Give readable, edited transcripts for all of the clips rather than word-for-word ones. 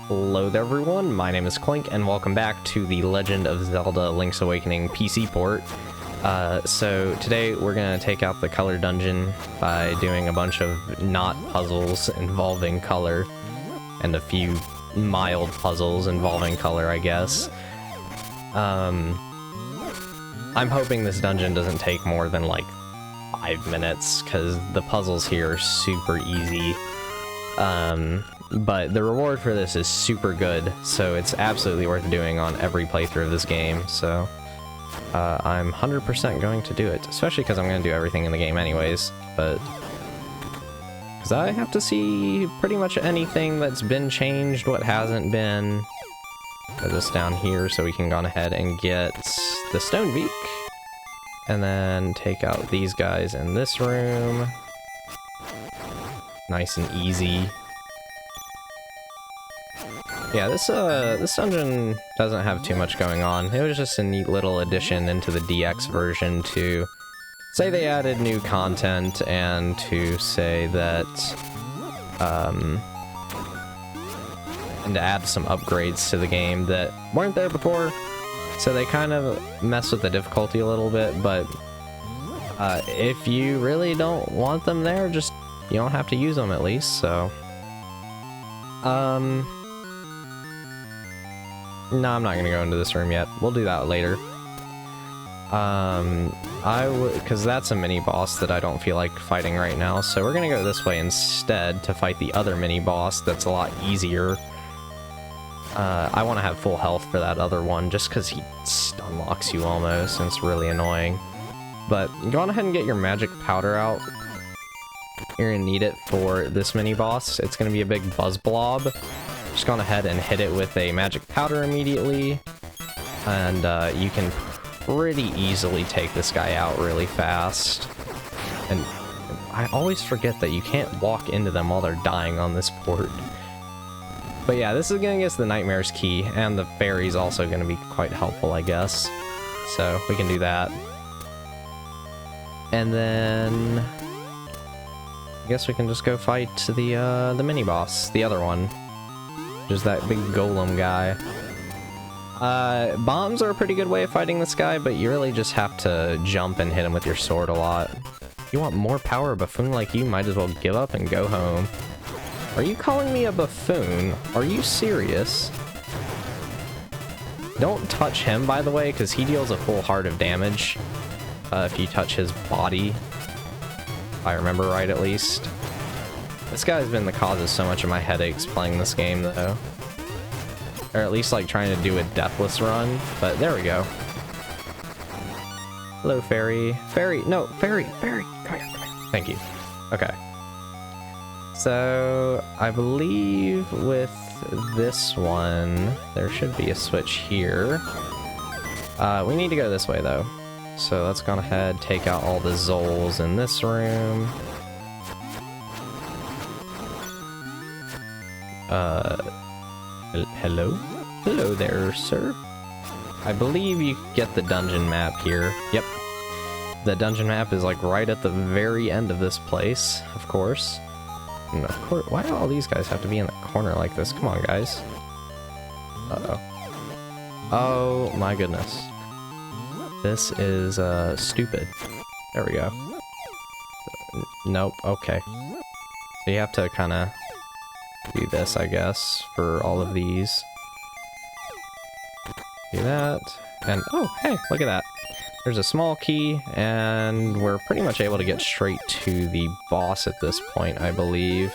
Hello there everyone, my name is Clink and welcome back to the Legend of Zelda Link's Awakening PC port. So today we're going to take out the color dungeon by doing a bunch of not puzzles involving color and a few mild puzzles involving color, I guess. I'm hoping this dungeon doesn't take more than like 5 minutes because the puzzles here are super easy. But the reward for this is super good, so it's absolutely worth doing on every playthrough of this game, so I'm 100% going to do it, especially because I'm going to do everything in the game anyways, but because I have to see pretty much anything that's been changed, what hasn't been. Put this down here so we can go on ahead and get the stone beak, and then take out these guys in this room. Nice and easy. Yeah, this dungeon doesn't have too much going on. It was just a neat little addition into the DX version to say they added new content and to say that, and to add some upgrades to the game that weren't there before. So they kind of mess with the difficulty a little bit, but if you really don't want them there, just, you don't have to use them at least, so. No, I'm not gonna go into this room yet. We'll do that later. Because that's a mini-boss that I don't feel like fighting right now, so we're gonna go this way instead to fight the other mini-boss that's a lot easier. I want to have full health for that other one, just because he stun locks you almost, and it's really annoying. But go on ahead and get your magic powder out. You're gonna need it for this mini-boss. It's gonna be a big buzz blob. Just gone ahead and hit it with a magic powder immediately, and you can pretty easily take this guy out really fast. And I always forget that you can't walk into them while they're dying on this port. But yeah, this is gonna get us the Nightmare's Key, and the fairy's also gonna be quite helpful, I guess. So we can do that. And then I guess we can just go fight the mini-boss, the other one. Just that big golem guy. Bombs are a pretty good way of fighting this guy, but you really just have to jump and hit him with your sword a lot. If you want more power, a buffoon like you might as well give up and go home. Are you calling me a buffoon? Are you serious? Don't touch him, by the way, because he deals a full heart of damage if you touch his body. If I remember right, at least. This guy's been the cause of so much of my headaches playing this game, though. Or at least, like, trying to do a deathless run. But there we go. Hello, fairy. Fairy! No, fairy! Fairy! Come here, come here. Thank you. Okay. So, I believe with this one, there should be a switch here. We need to go this way, though. So let's go ahead, take out all the Zols in this room. Hello? Hello there, sir. I believe you get the dungeon map here. Yep. The dungeon map is like right at the very end of this place, of course. And of course, why do all these guys have to be in the corner like this? Come on, guys. Uh-oh. Oh my goodness. This is, stupid. There we go. Nope, okay. So you have to kind of do this, I guess, for all of these. Do that, and oh, hey, look at that. There's a small key, and we're pretty much able to get straight to the boss at this point, I believe.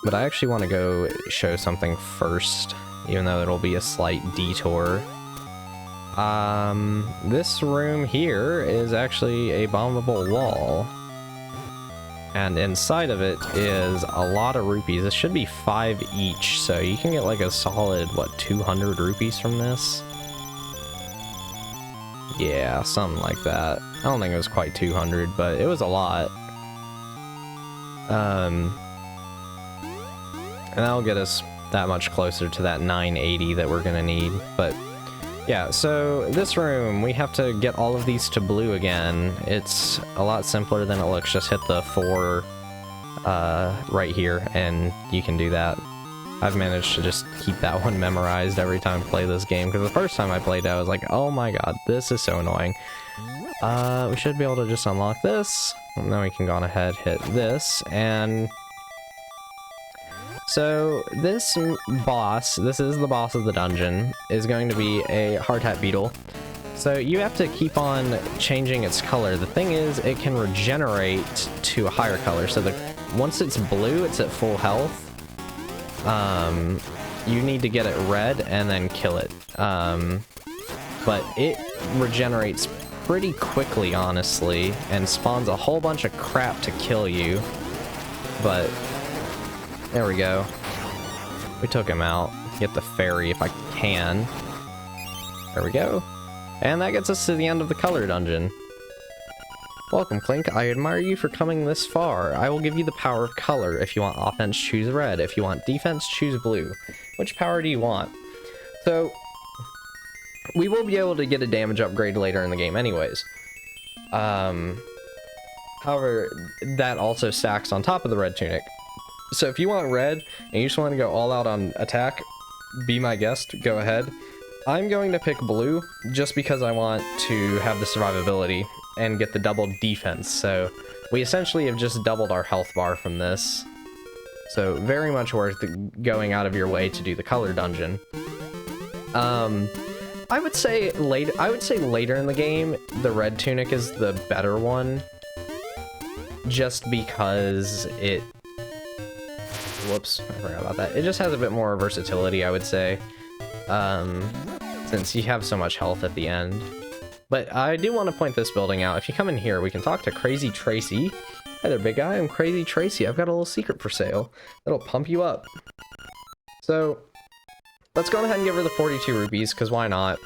But I actually want to go show something first, even though it'll be a slight detour. This room here is actually a bombable wall. And inside of it is a lot of rupees. This should be 5 each, so you can get like a solid, what, 200 rupees from this? Yeah, something like that. I don't think it was quite 200, but it was a lot. And that'll get us that much closer to that 980 that we're gonna need, but yeah, so this room, we have to get all of these to blue again. It's a lot simpler than it looks. Just hit the 4 right here, and you can do that. I've managed to just keep that one memorized every time I play this game, because the first time I played it, I was like, oh my god, this is so annoying. We should be able to just unlock this, and then we can go on ahead, hit this, and... So, this boss, this is the boss of the dungeon, is going to be a hardhat beetle. So you have to keep on changing its color. The thing is, it can regenerate to a higher color, so once it's blue, it's at full health. You need to get it red and then kill it. But it regenerates pretty quickly, honestly, and spawns a whole bunch of crap to kill you. But there we go. We took him out. Get the fairy if I can. There we go. And that gets us to the end of the color dungeon. Welcome, Clink. I admire you for coming this far. I will give you the power of color. If you want offense, choose red. If you want defense, choose blue. Which power do you want? So, we will be able to get a damage upgrade later in the game anyways. However, that also stacks on top of the red tunic. So if you want red, and you just want to go all out on attack, be my guest, go ahead. I'm going to pick blue, just because I want to have the survivability and get the double defense. So we essentially have just doubled our health bar from this. So very much worth going out of your way to do the color dungeon. I would say later in the game, the red tunic is the better one, just because it... Whoops, I forgot about that. It just has a bit more versatility, I would say, since you have so much health at the end. But I do want to point this building out. If you come in here, we can talk to Crazy Tracy. Hi there, big guy. I'm Crazy Tracy. I've got a little secret for sale that'll pump you up. So, let's go ahead and give her the 42 rupees, because why not?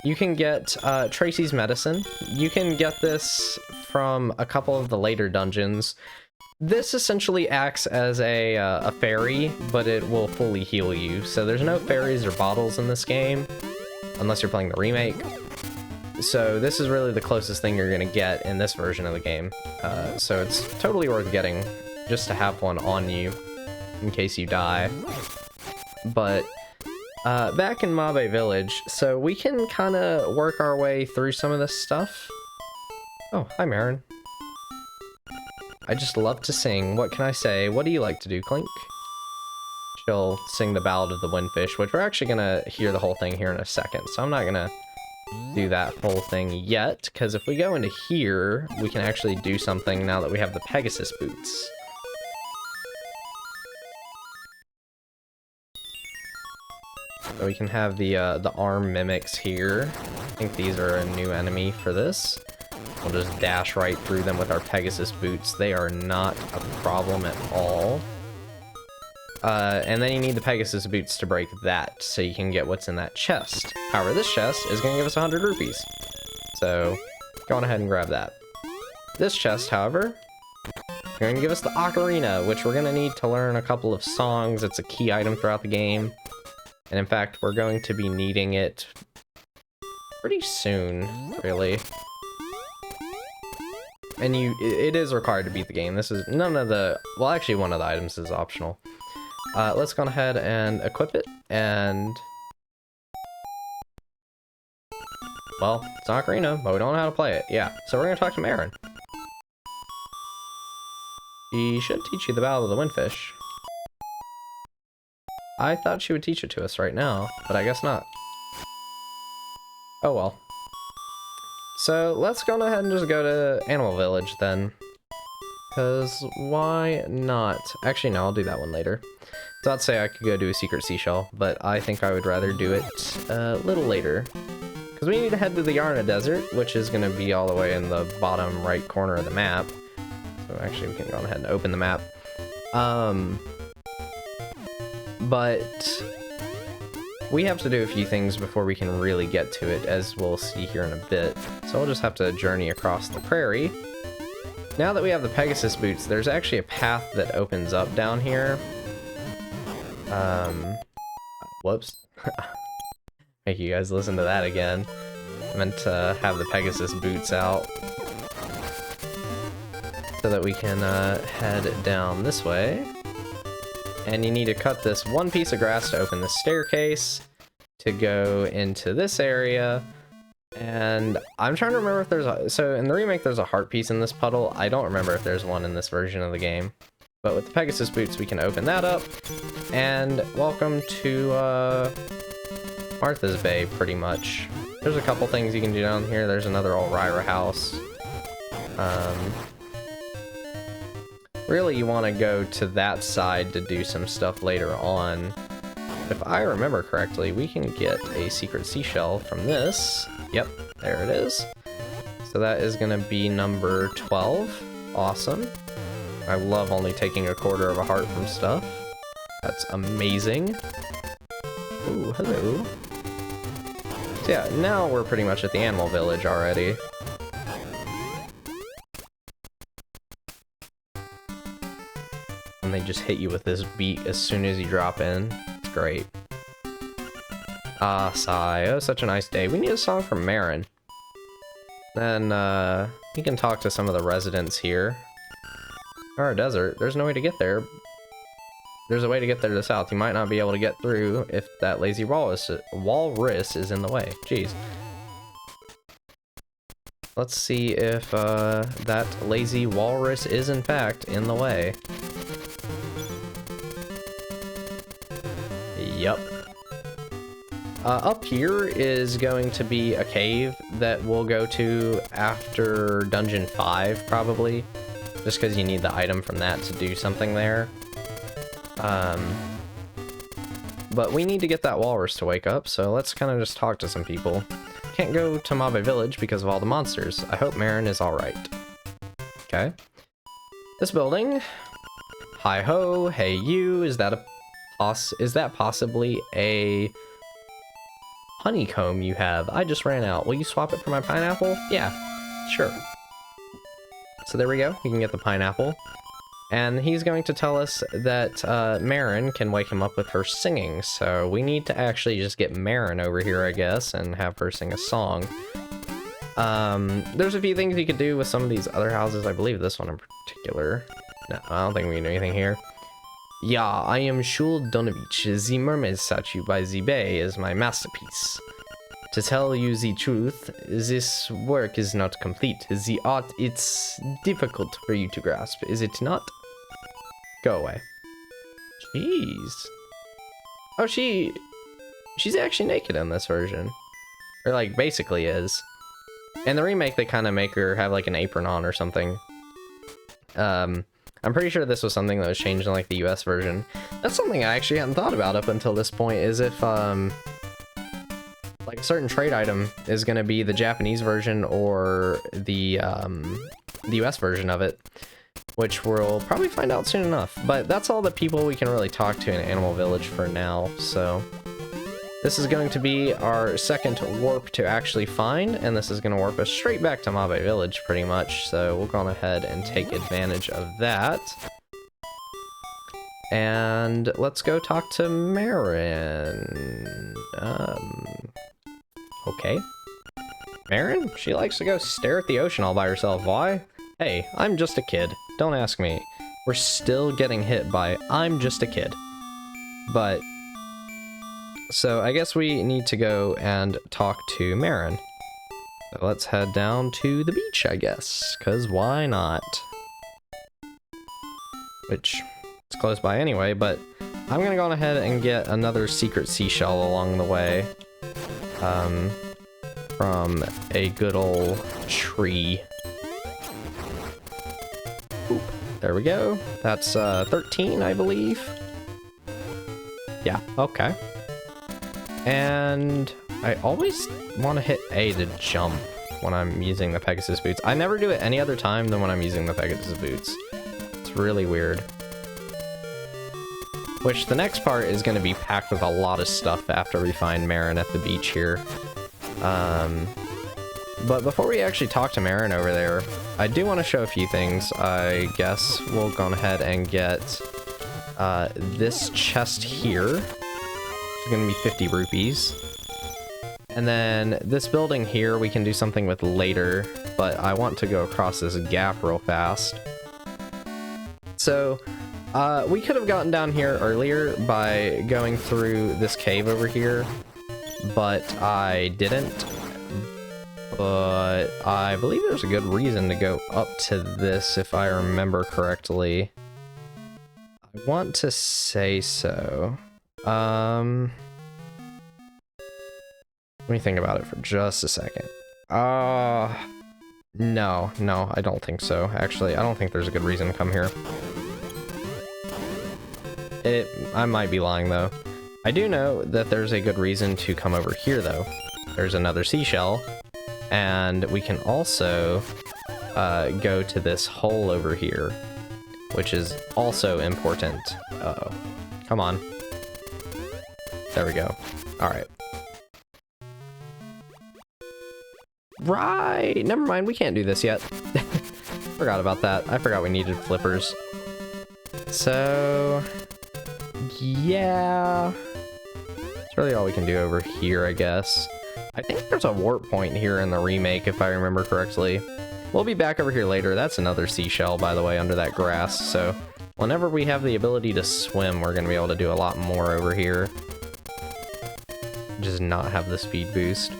You can get Tracy's medicine. You can get this from a couple of the later dungeons. This essentially acts as a fairy, but it will fully heal you. So there's no fairies or bottles in this game, unless you're playing the remake. So this is really the closest thing you're going to get in this version of the game. So it's totally worth getting, just to have one on you, in case you die. But back in Mabe Village, so we can kind of work our way through some of this stuff. Oh, hi Marin. I just love to sing. What can I say? What do you like to do, Clink? She'll sing the Ballad of the Windfish, which we're actually gonna hear the whole thing here in a second, so I'm not gonna do that whole thing yet, because if we go into here, we can actually do something now that we have the Pegasus boots. So we can have the arm mimics here. I think these are a new enemy for this. We'll just dash right through them with our Pegasus boots. They are not a problem at all. And then you need the Pegasus boots to break that, so you can get what's in that chest. However, this chest is going to give us 100 rupees. So, go on ahead and grab that. This chest, however, is going to give us the ocarina, which we're going to need to learn a couple of songs. It's a key item throughout the game. And in fact, we're going to be needing it pretty soon, really. And it is required to beat the game. This is none of the... Well, actually, one of the items is optional. Let's go ahead and equip it, and... Well, it's an ocarina, but we don't know how to play it. Yeah, so we're going to talk to Marin. She should teach you the Ballad of the Windfish. I thought she would teach it to us right now, but I guess not. Oh well. So let's go ahead and just go to Animal Village then. Because why not? Actually, no, I'll do that one later. So I'd say I could go do a secret seashell, but I think I would rather do it a little later. Because we need to head to the Yarna Desert, which is going to be all the way in the bottom right corner of the map. So actually, we can go ahead and open the map. But we have to do a few things before we can really get to it, as we'll see here in a bit. So we'll just have to journey across the prairie. Now that we have the Pegasus boots, there's actually a path that opens up down here. Whoops. Make you guys listen to that again. I meant to have the Pegasus boots out, so that we can head down this way. And you need to cut this one piece of grass to open the staircase to go into this area. And I'm trying to remember if there's a... So in the remake, there's a heart piece in this puddle. I don't remember if there's one in this version of the game. But with the Pegasus boots, we can open that up. And welcome to Martha's Bay, pretty much. There's a couple things you can do down here. There's another Elvira house. Really, you want to go to that side to do some stuff later on. If I remember correctly, we can get a secret seashell from this. Yep, there it is. So that is going to be number 12. Awesome. I love only taking a quarter of a heart from stuff. That's amazing. Ooh, hello. So yeah, now we're pretty much at the animal village already. And they just hit you with this beat as soon as you drop in. It's great. Ah, sigh. Oh, such a nice day. We need a song from Marin. Then, you can talk to some of the residents here. Or a desert. There's no way to get there. There's a way to get there to the south. You might not be able to get through if that lazy walrus is in the way. Jeez. Let's see if, that lazy walrus is in fact in the way. Yup. Up here is going to be a cave that we'll go to after Dungeon 5, probably. Just because you need the item from that to do something there. But we need to get that walrus to wake up, so let's kind of just talk to some people. Can't go to Mabe Village because of all the monsters. I hope Marin is alright. Okay. This building. Hi-ho, hey you, is that possibly a honeycomb you have? I just ran out. Will you swap it for my pineapple? Yeah, sure. So there we go. We can get the pineapple. And he's going to tell us that Marin can wake him up with her singing. So we need to actually just get Marin over here, I guess, and have her sing a song. There's a few things you could do with some of these other houses. I believe this one in particular. No, I don't think we can do anything here. Yeah, I am Shul Donovich. The mermaid statue by the bay is my masterpiece. To tell you the truth, this work is not complete. The art, it's difficult for you to grasp, is it not? Go away. Jeez. Oh, she's actually naked in this version. Or, like, basically is. In the remake, they kind of make her have, like, an apron on or something. I'm pretty sure this was something that was changed in, like, the US version. That's something I actually hadn't thought about up until this point, is if, like, a certain trade item is going to be the Japanese version or the US version of it, which we'll probably find out soon enough. But that's all the people we can really talk to in Animal Village for now, so... This is going to be our second warp to actually find, and this is going to warp us straight back to Mabe Village, pretty much, so we'll go ahead and take advantage of that. And let's go talk to Marin. Okay. Marin? She likes to go stare at the ocean all by herself. Why? Hey, I'm just a kid. Don't ask me. We're still getting hit by I'm just a kid. But... So I guess we need to go and talk to Marin. So let's head down to the beach, I guess, because why not? Which, it's close by anyway, but I'm gonna go ahead and get another secret seashell along the way. From a good old tree. Oop, there we go. That's 13, I believe. Yeah, okay. And I always want to hit A to jump when I'm using the Pegasus boots. I never do it any other time than when I'm using the Pegasus boots. It's really weird. Which the next part is going to be packed with a lot of stuff after we find Marin at the beach here. But before we actually talk to Marin over there, I do want to show a few things. I guess we'll go ahead and get this chest here. Gonna be 50 rupees. And then this building here we can do something with later, but I want to go across this gap real fast. So We could have gotten down here earlier by going through this cave over here, but I didn't. But I believe there's a good reason to go up to this, if I remember correctly. I want to say so. Let me think about it for just a second. No, I don't think so. Actually, I don't think there's a good reason to come here. I might be lying, though. I do know that there's a good reason to come over here, though. There's another seashell. And we can also go to this hole over here, which is also important. Uh-oh. Come on. There we go. Alright. Right! Never mind, we can't do this yet. Forgot about that. I forgot we needed flippers. So... yeah... that's really all we can do over here, I guess. I think there's a warp point here in the remake, if I remember correctly. We'll be back over here later. That's another seashell, by the way, under that grass. So whenever we have the ability to swim, we're going to be able to do a lot more over here. Just not have the speed boost.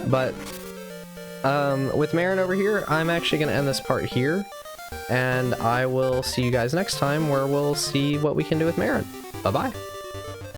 But with Marin over here, I'm actually going to end this part here. And I will see you guys next time, where we'll see what we can do with Marin. Bye-bye.